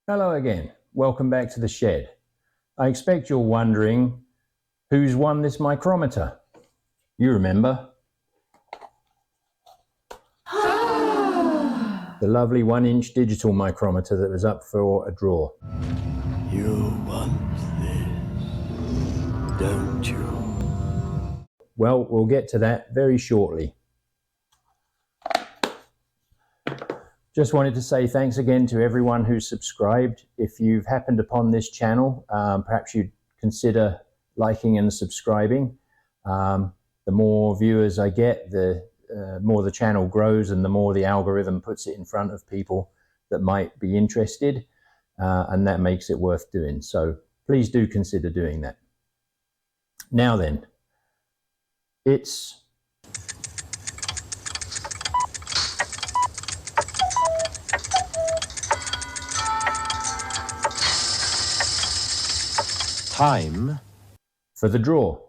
Hello again, welcome back to the shed. I expect you're wondering who's won this micrometer. You remember. The lovely 1-inch digital micrometer that was up for a draw. You want this, don't you? Well, we'll get to that very shortly. Just wanted to say thanks again to everyone who's subscribed. If you've happened upon this channel, perhaps you'd consider liking and subscribing. The more viewers I get, the more the channel grows and the more the algorithm puts it in front of people that might be interested, and that makes it worth doing. So please do consider doing that. Now then, it's time for the draw,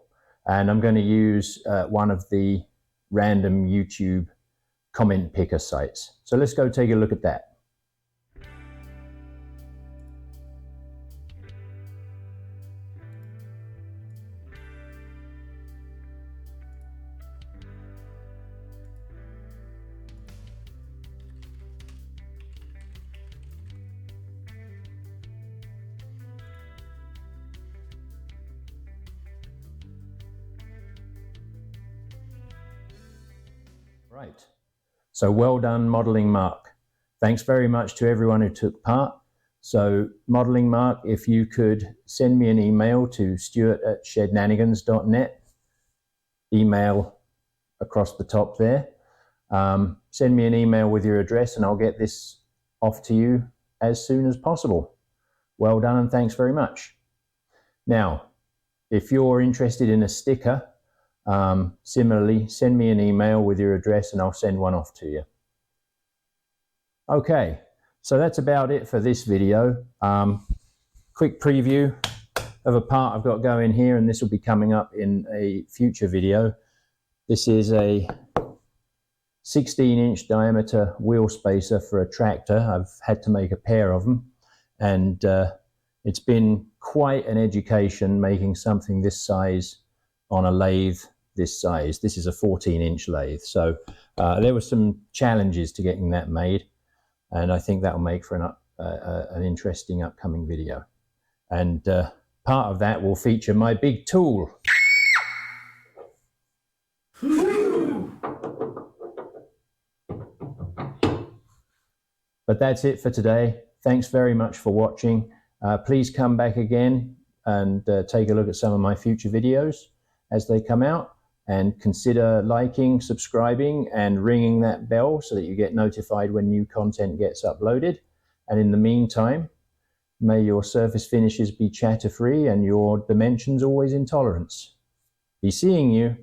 and I'm going to use one of the random YouTube comment picker sites. So let's go take a look at that. Right, so well done, Modeling Mark. Thanks very much to everyone who took part. So Modeling Mark, if you could send me an email to stuart@shednanigans.net, email across the top there. Send me an email with your address and I'll get this off to you as soon as possible. Well done and thanks very much. Now, if you're interested in a sticker, similarly, send me an email with your address and I'll send one off to you. Okay, so that's about it for this video. Quick preview of a part I've got going here, and this will be coming up in a future video. This is a 16-inch diameter wheel spacer for a tractor. I've had to make a pair of them, and it's been quite an education making something this size on a lathe this size. This is a 14-inch lathe, so there were some challenges to getting that made, and I think that will make for an interesting upcoming video. And part of that will feature my big tool. But that's it for today. Thanks very much for watching. Please come back again and take a look at some of my future videos as they come out. And consider liking, subscribing, and ringing that bell so that you get notified when new content gets uploaded. And in the meantime, may your surface finishes be chatter-free and your dimensions always in tolerance. Be seeing you.